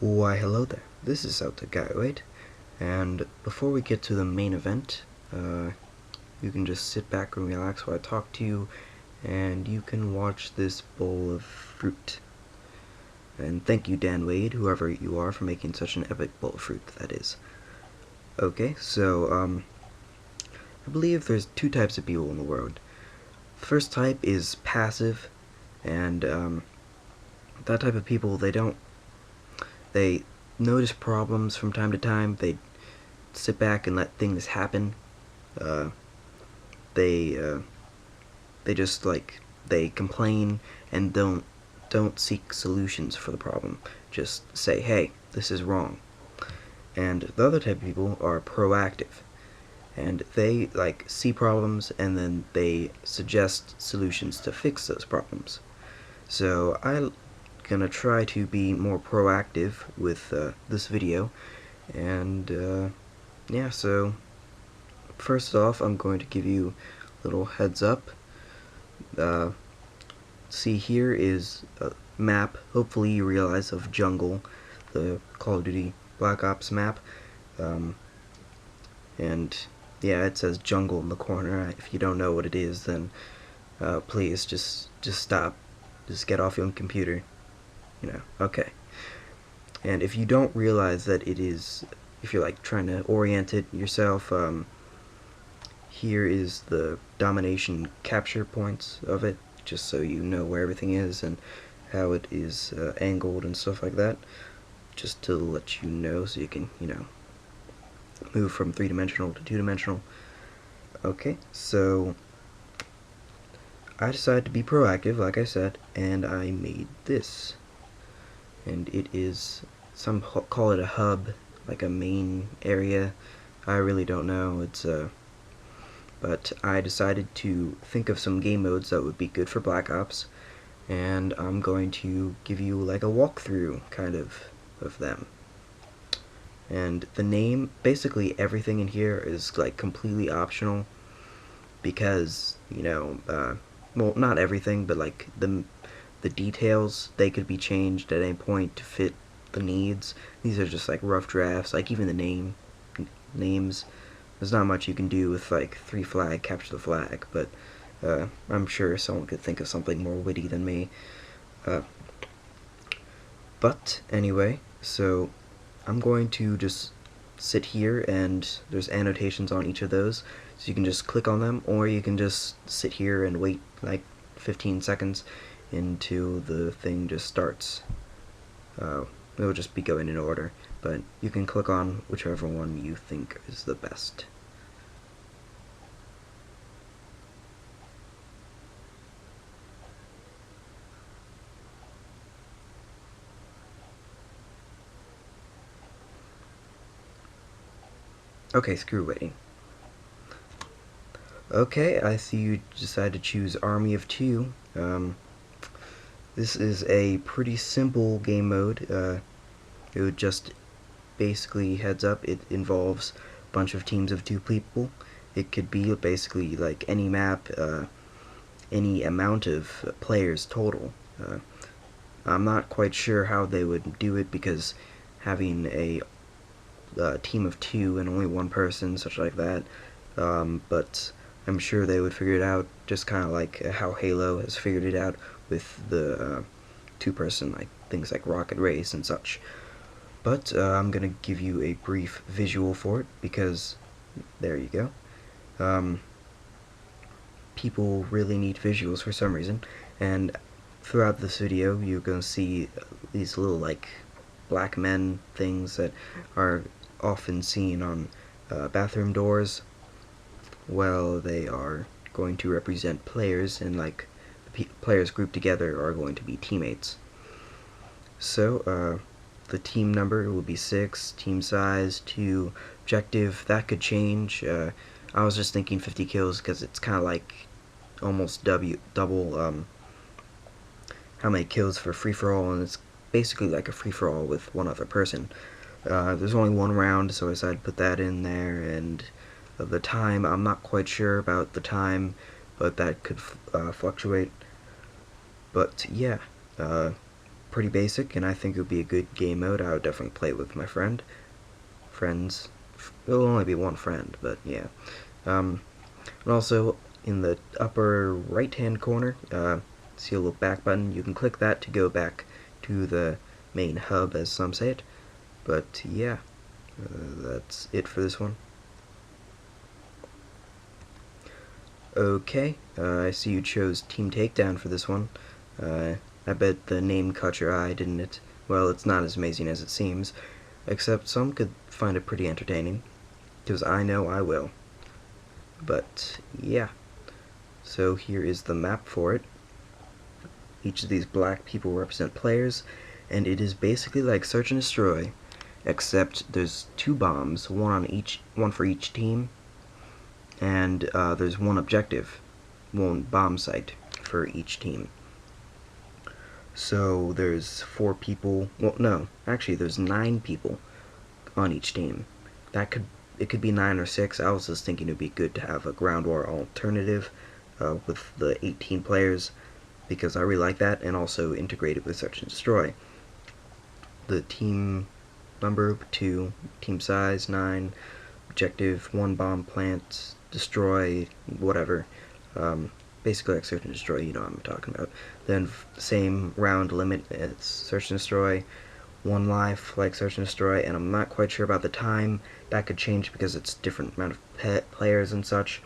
Why, hello there. This is Guy, and before we get to the main event, you can just sit back and relax while I talk to you, and you can watch this bowl of fruit. And thank you, Dan Wade, whoever you are, for making such an epic bowl of fruit, that is. Okay, so, I believe there's two types of people in the world. The first type is passive, and, that type of people, they notice problems from time to time. They sit back and let things happen. Uh, they just they complain and don't seek solutions for the problem. Just say, hey, this is wrong. And the other type of people are proactive, and they see problems and then they suggest solutions to fix those problems. So I'm gonna try to be more proactive with this video, and yeah, so first off, I'm going to give you a little heads up. See, here is a map, hopefully you realize, of Jungle, the Call of Duty Black Ops map. And yeah, it says Jungle in the corner. If you don't know what it is, then please just stop. Just get off your computer. Okay. And if you don't realize that it is, if you're trying to orient it yourself, here is the domination capture points of it, just so you know where everything is and how it is angled and stuff like that, just to let you know so you can, move from 3-dimensional to 2-dimensional. Okay, so I decided to be proactive, like I said, and I made this. And it is, some call it a hub, like a main area. I really don't know. But I decided to think of some game modes that would be good for Black Ops, and I'm going to give you a walkthrough kind of them. And the name, basically everything in here is completely optional, because well, not everything, but the details, they could be changed at any point to fit the needs. These are just rough drafts. Even the names, there's not much you can do with 3 flag, capture the flag, but I'm sure someone could think of something more witty than me. But anyway, so I'm going to just sit here, and there's annotations on each of those, so you can just click on them, or you can just sit here and wait 15 seconds until the thing just starts. It'll just be going in order, but you can click on whichever one you think is the best. Okay, screw waiting. Okay, I see you decided to choose Army of Two. This is a pretty simple game mode. It would just basically, heads up, it involves a bunch of teams of 2 people. It could be basically any map, any amount of players total. I'm not quite sure how they would do it, because having a team of 2 and only 1 person, such like that, but I'm sure they would figure it out, just kind of like how Halo has figured it out with the 2-person things like Rocket Race and such. But I'm gonna give you a brief visual for it, because there you go. People really need visuals for some reason, and throughout this video you're gonna see these little black men things that are often seen on bathroom doors. Well, they are going to represent players, and the players grouped together are going to be teammates. So the team number will be 6, team size 2, objective that could change. I was just thinking 50 kills, because it's kind of almost double how many kills for free-for-all, and it's basically a free-for-all with 1 other person. There's only 1 round, so I decided to put that in there. And the time, I'm not quite sure about the time, but that could fluctuate. But yeah, pretty basic, and I think it would be a good game mode. I would definitely play it with my friends. It'll only be one friend, but yeah. And also, in the upper right-hand corner, see a little back button. You can click that to go back to the main hub, as some say it. But yeah, that's it for this one. Okay, I see you chose Team Takedown for this one. I bet the name caught your eye, didn't it? Well, it's not as amazing as it seems, except some could find it pretty entertaining, because I know I will. But yeah, so here is the map for it. Each of these black people represent players, and it is basically like Search and Destroy, except there's 2 bombs, one for each team, and there's one objective, one bomb site for each team. So there's 4 people. Well, no, actually there's 9 people on each team. It could be 9 or 6. I was just thinking it'd be good to have a ground war alternative with the 18 players, because I really like that, and also integrate it with Search and Destroy. The team number 2, team size 9, objective 1 bomb plant, destroy, whatever. Basically like Search and Destroy, you know what I'm talking about. Then same round limit as Search and Destroy, 1 life like Search and Destroy, and I'm not quite sure about the time. That could change because it's different amount of players and such.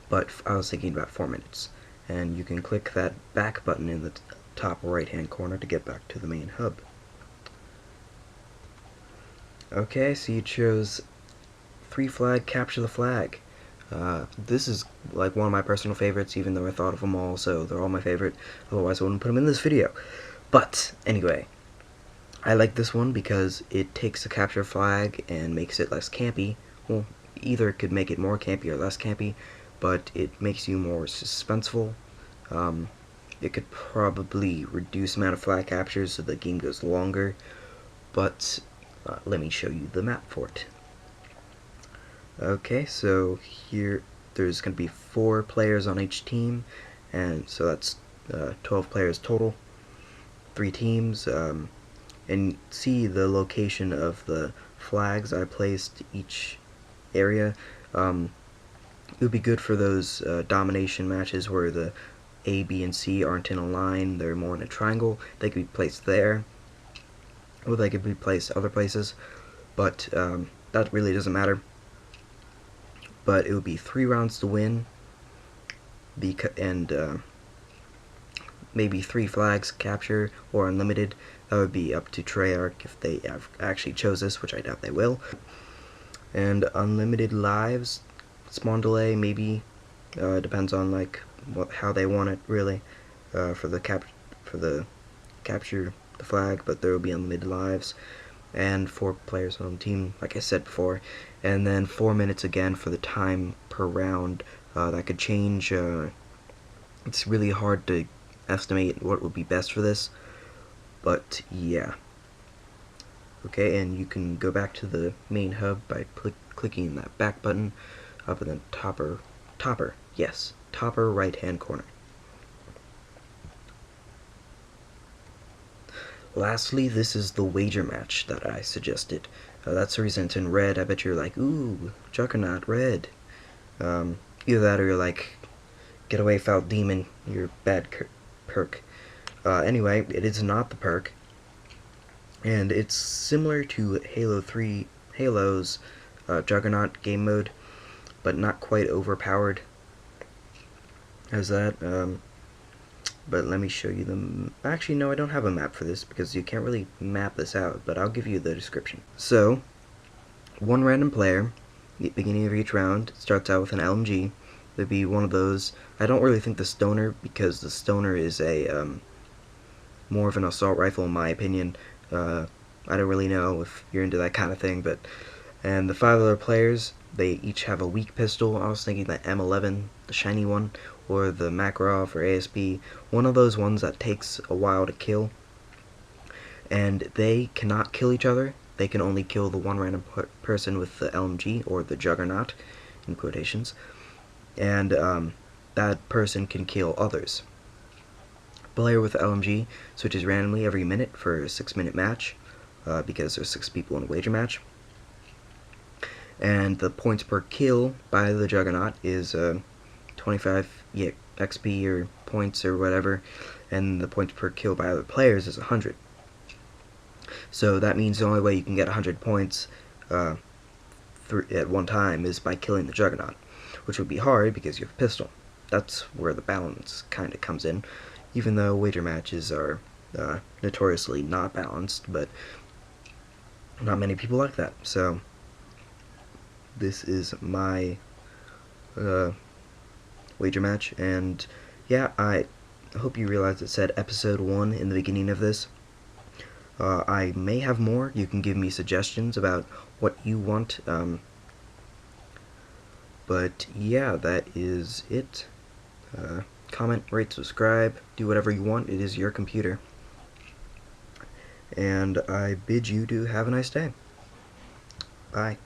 But I was thinking about 4 minutes. And you can click that back button in the top right hand corner to get back to the main hub. Okay, so you chose 3 flag, capture the flag. This is like one of my personal favorites, even though I thought of them all, so they're all my favorite. Otherwise I wouldn't put them in this video. But anyway, I like this one because it takes the capture flag and makes it less campy. Well, either it could make it more campy or less campy, but it makes you more suspenseful. It could probably reduce the amount of flag captures so the game goes longer, but let me show you the map for it. Okay, so here there's going to be 4 players on each team, and so that's 12 players total, 3 teams, and see the location of the flags I placed each area. It would be good for those domination matches where the A, B, and C aren't in a line, they're more in a triangle. They could be placed there, or they could be placed other places, but that really doesn't matter. But it would be 3 rounds to win, and maybe 3 flags capture, or unlimited. That would be up to Treyarch if they actually chose this, which I doubt they will. And unlimited lives, spawn delay, maybe. Depends on like how they want it, really, for the capture the flag. But there will be unlimited lives, and 4 players on the team, like I said before, and then 4 minutes again for the time per round. That could change. It's really hard to estimate what would be best for this, but yeah. Okay, and you can go back to the main hub by clicking that back button up in the topper right hand corner. Lastly, this is the wager match that I suggested. That's the reason it's in red. I bet you're like, ooh, Juggernaut, red. Either that or you're like, get away, foul demon, you're bad perk. Anyway, it is not the perk, and it's similar to Halo's Juggernaut game mode, but not quite overpowered as that. But let me show you them. Actually, no, I don't have a map for this because you can't really map this out, but I'll give you the description. So, 1 random player, at the beginning of each round, starts out with an LMG. There'd be one of those. I don't really think the Stoner, because the Stoner is a more of an assault rifle in my opinion. I don't really know if you're into that kind of thing, but and the 5 other players, they each have a weak pistol. I was thinking the M11, the shiny one, or the Makarov or ASP, one of those ones that takes a while to kill. And they cannot kill each other. They can only kill the 1 random person with the LMG, or the Juggernaut, in quotations. And that person can kill others. player with LMG switches randomly every minute for a 6-minute match, because there's 6 people in a wager match. And the points per kill by the Juggernaut is 25 XP or points or whatever, and the points per kill by other players is 100. So that means the only way you can get 100 points at one time is by killing the Juggernaut, which would be hard because you have a pistol. That's where the balance kind of comes in, even though wager matches are notoriously not balanced, but not many people like that. So this is my wager match, and yeah, I hope you realize it said episode 1 in the beginning of this. I may have more. You can give me suggestions about what you want, but yeah, that is it. Comment, rate, subscribe, do whatever you want. It is your computer. And I bid you to have a nice day. Bye.